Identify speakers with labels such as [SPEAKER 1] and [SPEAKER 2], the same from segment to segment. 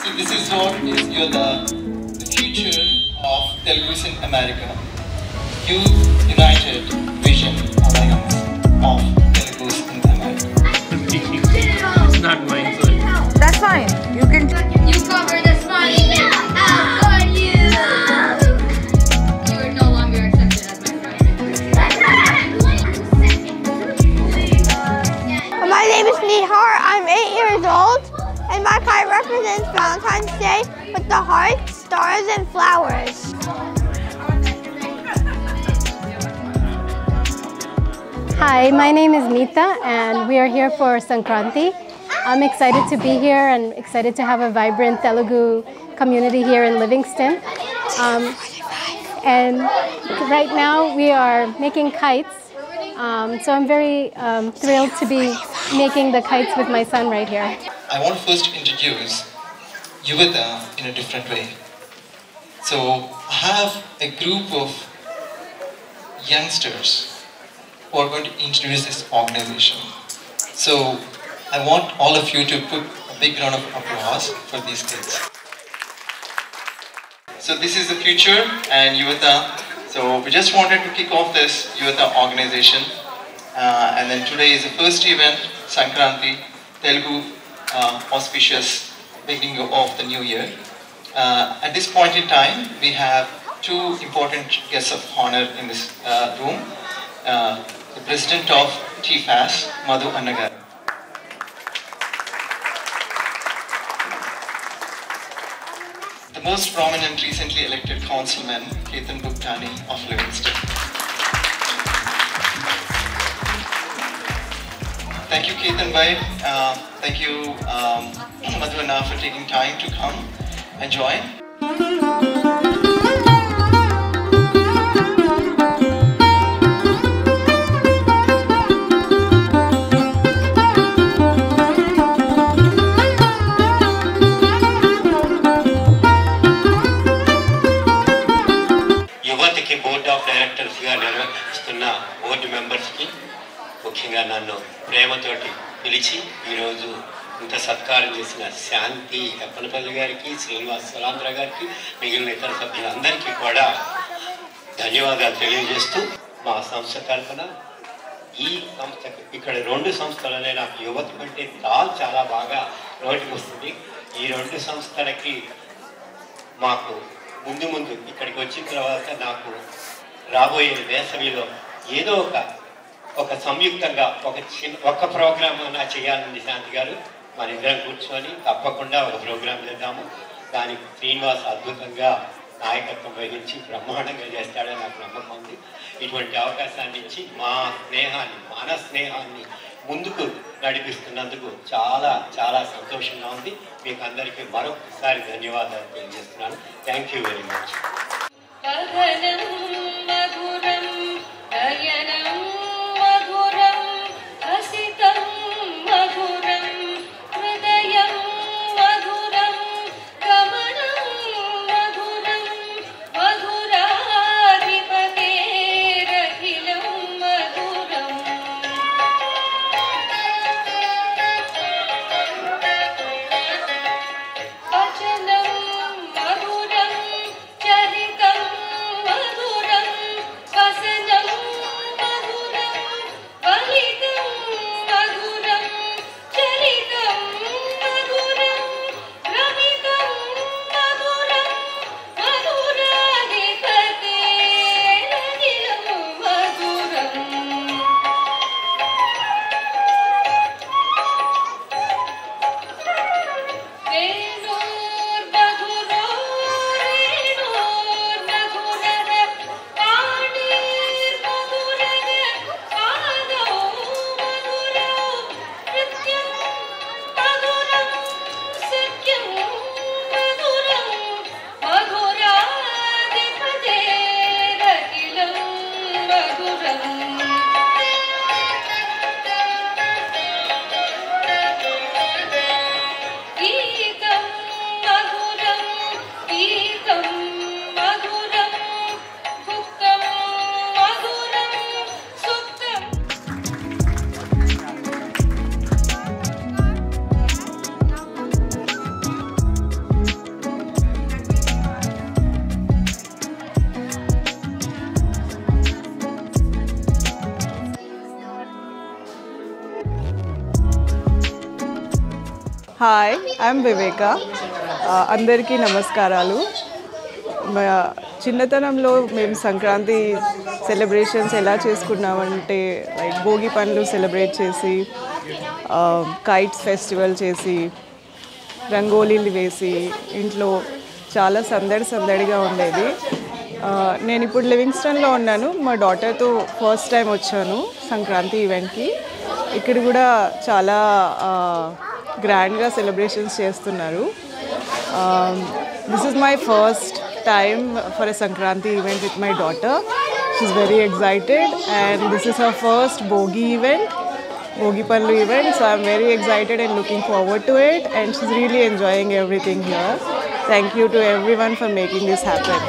[SPEAKER 1] So this is what is the future of Telugus in America. Youth United Vision Alliance of Telugus in America.
[SPEAKER 2] It's not mine, so
[SPEAKER 3] that's fine. You can.
[SPEAKER 4] You cover the smiley face. How are you? You are no longer accepted as my friend.
[SPEAKER 5] My name is Nihar. I'm 8 years old, and my kite represents Valentine's Day with the hearts, stars, and flowers.
[SPEAKER 6] Hi, my name is Neeta, and we are here for Sankranti. I'm excited to be here and excited to have a vibrant Telugu community here in Livingston. And right now we are making kites. So I'm very thrilled to be making the kites with my son right here.
[SPEAKER 1] I want to first introduce Yuvata in a different way. So I have a group of youngsters who are going to introduce this organization. So I want all of you to put a big round of applause for these kids. So this is the future and Yuvata. So we just wanted to kick off this Yuvata organization. And then today is the first event, Sankranti, Telugu auspicious beginning of the new year. At this point in time, we have two important guests of honor in this room. The president of TFAS, Madhu Annagar. The most prominent recently elected councilman, Ketan Bhuktani of Livingston. Thank you, Ketan bhai. Thank you, Madhu Anna, for taking time to come and join.
[SPEAKER 7] యువతకి board of డైరెక్టర్స్గా నిర్వహిస్తున్న board మెంబర్స్కి ముఖ్యంగా నన్ను ప్రేమతోటి పిలిచి ఈరోజు ఇంత సత్కారం చేసిన శాంతి ఎప్పనపల్లి గారికి, శ్రీనివాస్ సలాంధ్ర గారికి, మిగిలిన ఇతర సభ్యులందరికీ కూడా ధన్యవాదాలు తెలియజేస్తూ మా సంస్థ తరఫున ఈ సంస్థకు ఇక్కడ రెండు సంస్థలనే నాకు యువత కంటే చాలా బాగా నోటికి వస్తుంది. ఈ రెండు సంస్థలకి మాకు ముందు ఇక్కడికి వచ్చిన తర్వాత నాకు రాబోయే వేసవిలో ఏదో ఒక సంయుక్తంగా ఒక ప్రోగ్రామ్ అన్నా చేయాలని శాంతి గారు మన ఇద్దరం కూర్చొని తప్పకుండా ఒక ప్రోగ్రాం చేద్దాము. దానికి శ్రీనివాస్ అద్భుతంగా నాయకత్వం వహించి బ్రహ్మాండంగా చేస్తాడని నాకు నమ్మకం ఉంది. ఇటువంటి అవకాశాన్ని ఇచ్చి మన స్నేహాన్ని ముందుకు నడిపిస్తున్నందుకు చాలా సంతోషంగా ఉంది. మీకు అందరికీ మరొకసారి ధన్యవాదాలు తెలియజేస్తున్నాను. Thank you very much.
[SPEAKER 4] మధురం
[SPEAKER 8] హాయ్ ఐఎమ్ వివేక. అందరికీ నమస్కారాలు. చిన్నతనంలో మేము సంక్రాంతి సెలబ్రేషన్స్ ఎలా చేసుకున్నామంటే లైక్ భోగి పండ్లు సెలబ్రేట్ చేసి, కైట్స్ ఫెస్టివల్ చేసి, రంగోలీలు వేసి ఇంట్లో చాలా సందడిగా ఉండేది. నేను ఇప్పుడు లివింగ్స్టన్లో ఉన్నాను. మా డాటర్తో ఫస్ట్ టైం వచ్చాను సంక్రాంతి ఈవెంట్కి. ఇక్కడ కూడా చాలా గ్రాండ్గా సెలబ్రేషన్స్ చేస్తున్నారు. This is my first time for a Sankranti event with my daughter. She's very excited and this is her first Bogi event, Bogi Panlu event. So I'm very excited and looking forward to it, and she's really enjoying everything here. Thank you to everyone for making this happen.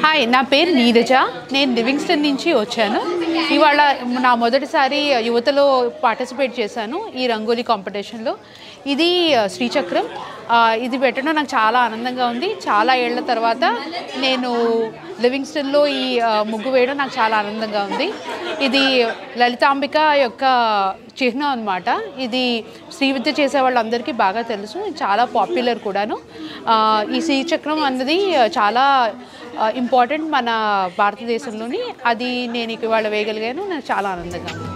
[SPEAKER 9] Hi, నా పేరు నీరజ. నేను Livingstone నుంచి వచ్చాను. ఇవాళ నా మొదటిసారి యువతలో participate చేశాను ఈ రంగోలీ కాంపిటీషన్లో. ఇది శ్రీచక్రం. ఇది పెట్టడం నాకు చాలా ఆనందంగా ఉంది. చాలా ఏళ్ల తర్వాత నేను లివింగ్స్టన్లో ఈ ముగ్గు వేయడం నాకు చాలా ఆనందంగా ఉంది. ఇది లలితాంబిక యొక్క చిహ్నం అన్నమాట. ఇది శ్రీ విద్య చేసే వాళ్ళందరికీ బాగా తెలుసు. చాలా పాపులర్ కూడాను. ఈ శ్రీచక్రం అన్నది చాలా ఇంపార్టెంట్ మన భారతదేశంలోని. అది నేను ఇవాళ వేయగలిగాను. నాకు చాలా ఆనందంగా ఉంది.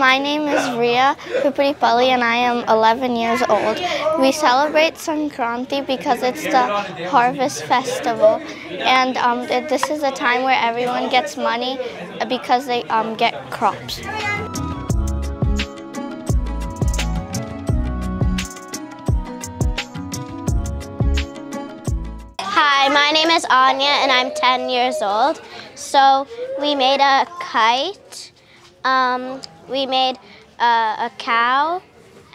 [SPEAKER 5] My name is Ria Pupuripalli and I am 11 years old. We celebrate Sankranti because it's the harvest festival, and this is a time where everyone gets money because they get crops. Hi, my name is Anya and I'm 10 years old. So we made a kite. We made a cow,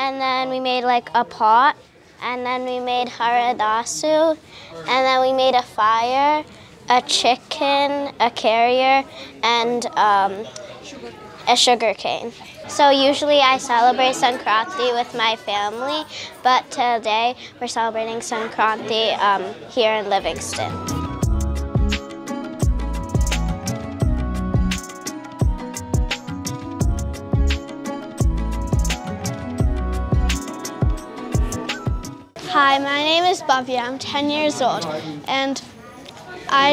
[SPEAKER 5] and then we made like a pot, and then we made haradasu, and then we made a fire, a chicken, a carrier, and a sugar cane. So usually I celebrate Sankranti with my family, but today we're celebrating Sankranti here in Livingston. Hi, my name is Bhavya. I'm 10 years old, and I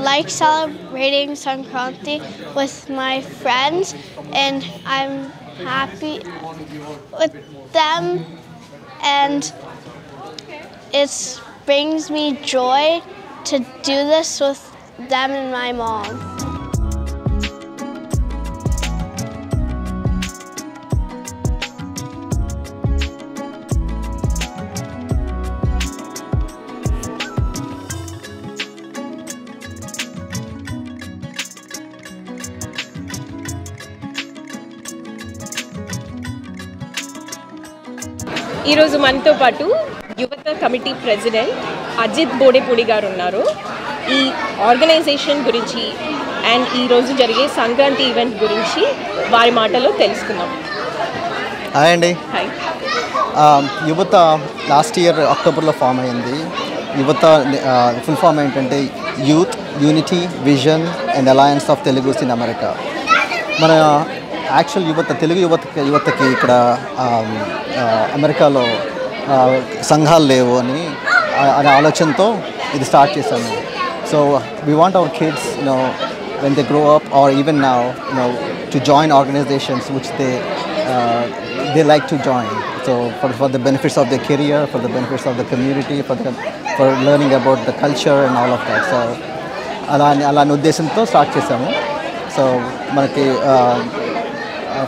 [SPEAKER 5] like celebrating Sankranti with my friends, and I'm happy with them, and it brings me joy to do this with them and my mom.
[SPEAKER 10] ఈరోజు మనతో పాటు యువత committee president Ajit Bodepudi గారు ఉన్నారు. ఈ organisation గురించి and ఈరోజు జరిగే సంక్రాంతి ఈవెంట్ గురించి వారి మాటలో తెలుసుకుందాం.
[SPEAKER 11] హాయ్ అండి.
[SPEAKER 10] హాయ్.
[SPEAKER 11] యువత లాస్ట్ ఇయర్ అక్టోబర్లో ఫామ్ అయింది. యువత ఫుల్ ఫామ్ ఏంటంటే youth unity vision and alliance of Telugus in America. మన యాక్చువల్ యువత తెలుగు యువతకి ఇక్కడ అమెరికాలో సంఘాలు లేవు అనే ఆలోచనతో ఇది స్టార్ట్ చేశాము. So we want our kids when they grow up or even now to join organizations which they like to join, so for the benefits of their career, for the benefits of the community, for learning about the culture and all of that. So అలానే ఉద్దేశంతో start చేశాము. So మనకి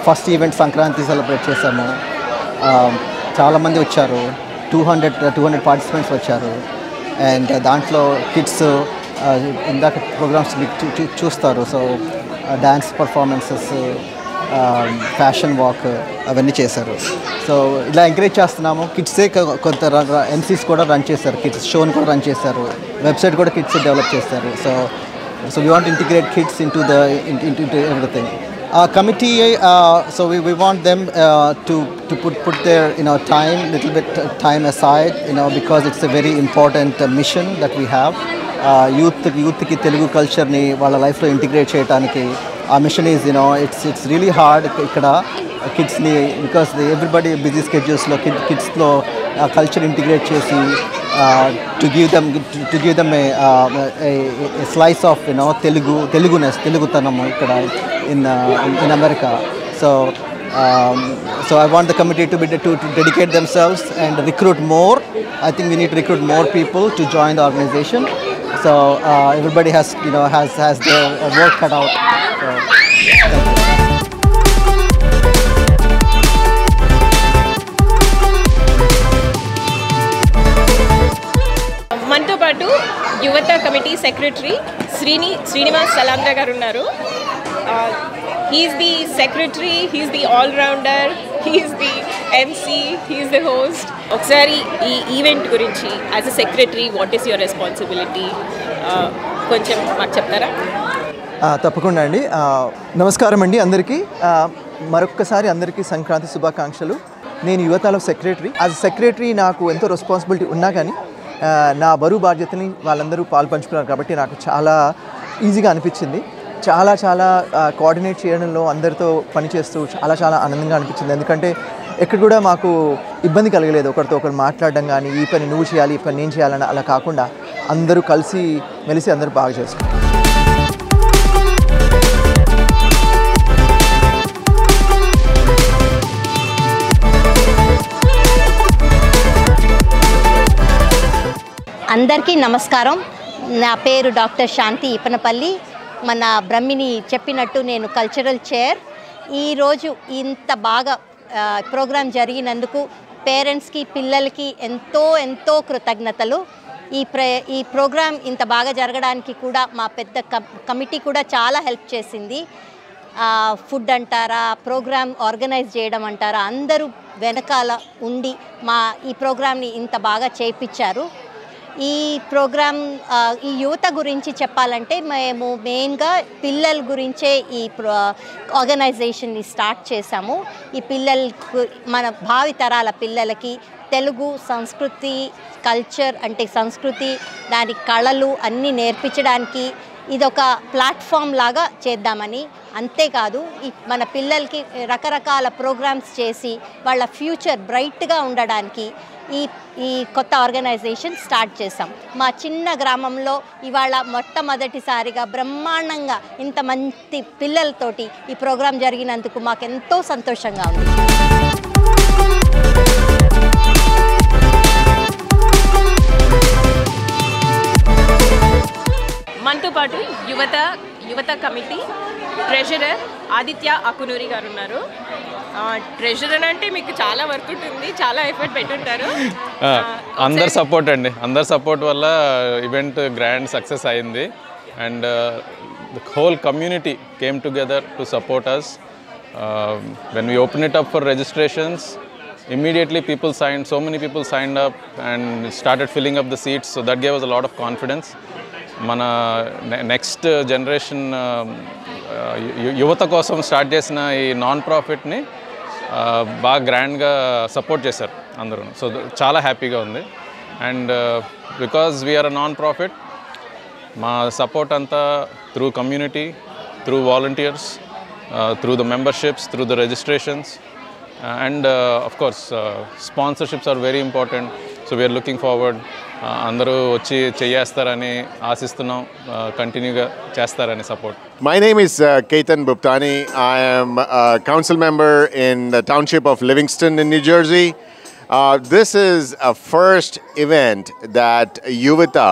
[SPEAKER 11] first event Sankranti celebrate చేశాము. చాలామంది వచ్చారు. 200 participants వచ్చారు. And దాంట్లో kids ఇందాక ప్రోగ్రామ్స్ మీకు చూస్తారు. So dance performances, fashion walk అవన్నీ చేశారు. సో ఇలా ఎంకరేజ్ చేస్తున్నాము. కిడ్సే కొంత ఎంసీస్ కూడా రన్ చేశారు. కిడ్స్ షోని కూడా రన్ చేశారు. వెబ్సైట్ కూడా కిడ్స్ డెవలప్ చేశారు. So we want integrate kids into everything. Committee, so we want them to put their little bit time aside, because it's a very important mission that we have. యూత్కి తెలుగు కల్చర్ని వాళ్ళ లైఫ్లో integrate చేయడానికి ఆ mission is it's really hard ఇక్కడ కిడ్స్ని because everybody busy స్కెడ్యూల్స్లో కిడ్స్లో కల్చర్ ఇంటిగ్రేట్ చేసి to give them a slice of తెలుగుతనం ఇక్కడ in America. So I want the committee to dedicate themselves and recruit more. I think we need to recruit more people to join the organization. So everybody has their work cut out. So,
[SPEAKER 10] మనతో పాటు యువత committee secretary Srinivas సలాంద్ర గారు ఉన్నారు. He's the secretary, he's the all-rounder, he's the MC, he's the host. ఒకసారి ఈ event గురించి as a secretary what is your responsibility కొంచెం మాకు చెప్తారా?
[SPEAKER 12] తప్పకుండా అండి. నమస్కారం అండి అందరికీ. మరొక్కసారి అందరికీ సంక్రాంతి శుభాకాంక్షలు. నేను యువతలో సెక్రటరీ. యాజ్ అ సెక్రటరీ నాకు ఎంతో రెస్పాన్సిబిలిటీ ఉన్నా కానీ నా బరువు బాధ్యతని వాళ్ళందరూ పాల్పంచుకున్నారు కాబట్టి నాకు చాలా ఈజీగా అనిపించింది. చాలా కోఆర్డినేట్ చేయడంలో అందరితో పనిచేస్తూ చాలా ఆనందంగా అనిపించింది. ఎందుకంటే ఎక్కడ కూడా మాకు ఇబ్బంది కలగలేదు. ఒకరితో ఒకరు మాట్లాడడం కానీ ఈ పని నువ్వు చేయాలి ఈ పని నేను చేయాలని అలా కాకుండా అందరూ కలిసి మెలిసి అందరూ బాగా చేసుకున్నారు.
[SPEAKER 13] అందరికీ నమస్కారం. నా పేరు డాక్టర్ శాంతి ఇపనపల్లి. మన బ్రహ్మిని చెప్పినట్టు నేను కల్చరల్ చైర్. ఈరోజు ఇంత బాగా ప్రోగ్రాం జరిగినందుకు పేరెంట్స్కి పిల్లలకి ఎంతో కృతజ్ఞతలు. ఈ ప్రోగ్రాం ఇంత బాగా జరగడానికి కూడా మా పెద్ద కమిటీ కూడా చాలా హెల్ప్ చేసింది. ఫుడ్ అంటారా ప్రోగ్రామ్ ఆర్గనైజ్ చేయడం అంటారా అందరూ వెనకాల ఉండి ఈ ప్రోగ్రామ్ని ఇంత బాగా చేయించారు. ఈ ప్రోగ్రామ్ ఈ యువత గురించి చెప్పాలంటే మేము మెయిన్గా పిల్లల గురించే ఈ ఆర్గనైజేషన్ని స్టార్ట్ చేశాము. ఈ పిల్లలకు మన భావితరాల పిల్లలకి తెలుగు సంస్కృతి కల్చర్ అంటే సంస్కృతి దాని కళలు అన్నీ నేర్పించడానికి ఇదొక ప్లాట్ఫామ్ లాగా చేద్దామని. అంతేకాదు మన పిల్లలకి రకరకాల ప్రోగ్రామ్స్ చేసి వాళ్ళ ఫ్యూచర్ బ్రైట్గా ఉండడానికి ఈ కొత్త ఆర్గనైజేషన్ స్టార్ట్ చేసాం. మా చిన్న గ్రామంలో ఇవాళ మొట్టమొదటిసారిగా బ్రహ్మాండంగా ఇంతమంది పిల్లలతోటి ఈ ప్రోగ్రాం జరిగినందుకు మాకెంతో సంతోషంగా ఉంది.
[SPEAKER 10] మనతో పాటు యువత కమిటీ ట్రెజరర్ ఆదిత్య అకునూరి గారు ఉన్నారు. ట్రెజరర్ అంటే మీకు చాలా వర్క్ ఉంటుంది, చాలా ఎఫర్ట్ పెట్టుంటారు.
[SPEAKER 14] అందరు సపోర్ట్ అండి, అందరు సపోర్ట్ వల్ల ఈవెంట్ గ్రాండ్ సక్సెస్ అయింది. And the whole community came together to support us. When we open it up for registrations, immediately so many people signed up and started filling up the seats, so that gave us a lot of confidence. మన next generation యువత కోసం start చేసిన ఈ non ప్రాఫిట్ని బాగా గ్రాండ్గా support చేశారు అందరూ. So చాలా హ్యాపీగా ఉంది. And because we're a non profit, మా సపోర్ట్ అంతా through community, through volunteers, through the memberships, through the registrations, and of course sponsorships are very important. So we are looking forward. అందరూ వచ్చి చేయేస్తారని ఆశిస్తున్నాం, కంటిన్యూగా చేస్తారని support.
[SPEAKER 15] My name is Ketan Bhuptani. I am a council member in the township of Livingston in New Jersey. This is a first event that Yuvata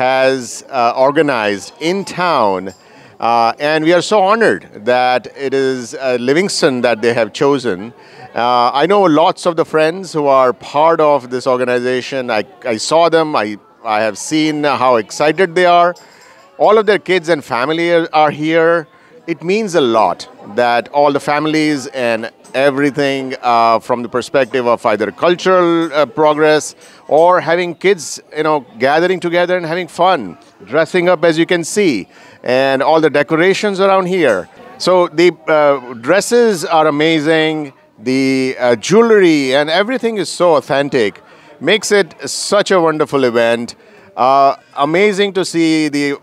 [SPEAKER 15] has organized in town. And we are so honored that it is Livingston that they have chosen. I know lots of the friends who are part of this organization. I saw them. I have seen how excited they are. All of their kids and family are here. It means a lot that all the families and everything from the perspective of either cultural progress or having kids, gathering together and having fun, dressing up as you can see, and all the decorations around here. So the dresses are amazing. The jewelry and everything is so authentic. Makes it such a wonderful event. Amazing to see the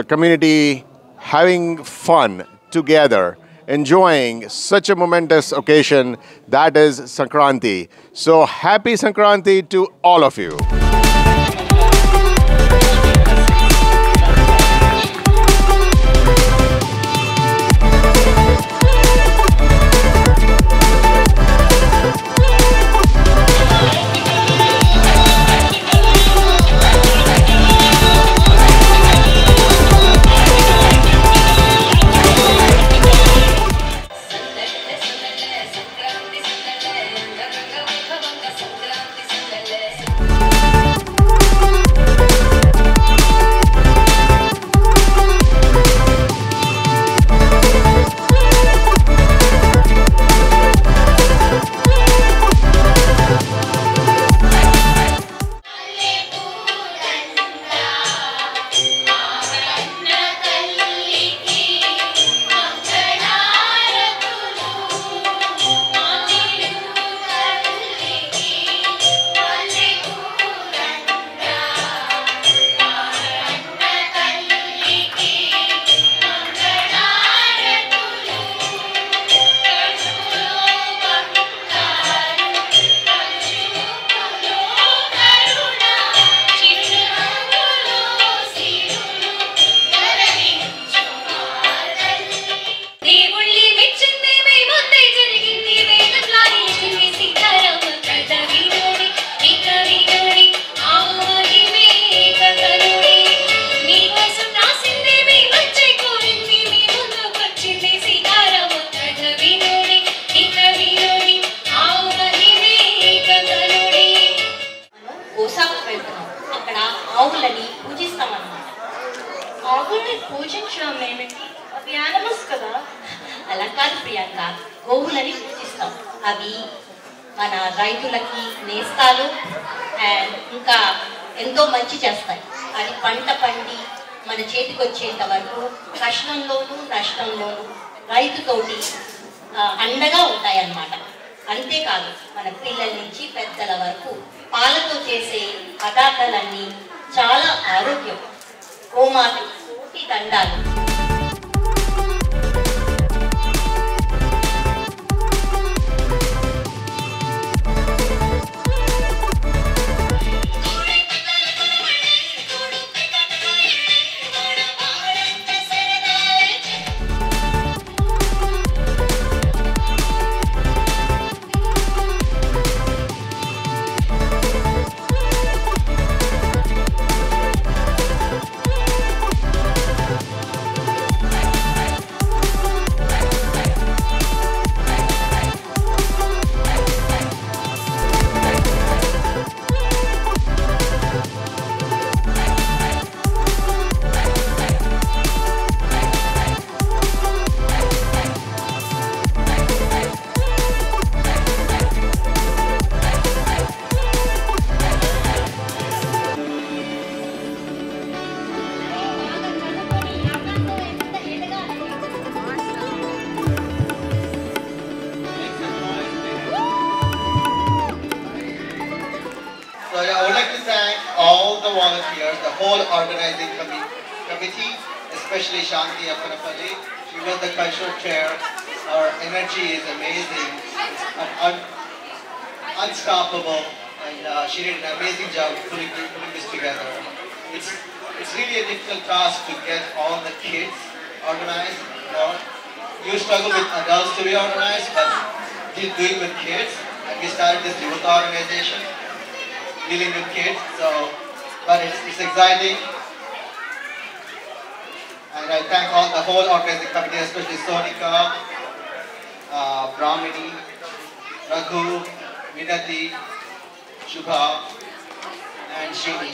[SPEAKER 15] community having fun together, enjoying such a momentous occasion that is Sankranti. So happy Sankranti to all of you.
[SPEAKER 13] పూజించడం ఏమిటి? అవి animals కదా. అలా కాదు ప్రియాంక, గోవులని పూజిస్తాం. అవి మన రైతులకి నేస్తాలు అండ్ ఇంకా ఎంతో మంచి చేస్తాయి. అది పంట పండి మన చేతికి వచ్చేంత వరకు కష్టంలోనూ నష్టంలోనూ రైతుతోటి అండగా ఉంటాయన్నమాట. అంతేకాదు మన పిల్లల నుంచి పెద్దల వరకు పాలతో చేసే పదార్థాలన్నీ చాలా ఆరోగ్యం. గోమాత కోటి దండాలు.
[SPEAKER 1] So I would like to thank all the volunteers, the whole organizing committee, especially Shanti Appanapalli. She was the cultural chair. Her energy is amazing, unstoppable, and she did an amazing job putting this together. It's really a difficult task to get all the kids organized. You struggle with adults to be organized, but you do it with kids. And we started this youth organization, dealing with kids. But it's exciting. And I thank the whole organizing committee, especially Sonika, Brahmini, Raghu, Vinati, Shubha, and Shini.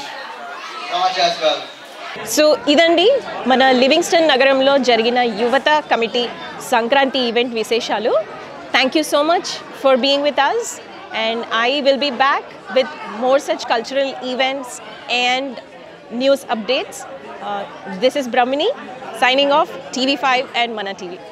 [SPEAKER 1] Raj as well.
[SPEAKER 10] So ఇదండి మన Livingston నగరంలో జరిగిన యువత committee Sankranti event విశేషాలు. Thank you so much for being with us, and I will be back with more such cultural events and news updates. This is Brahmini signing off, TV5 and Mana TV.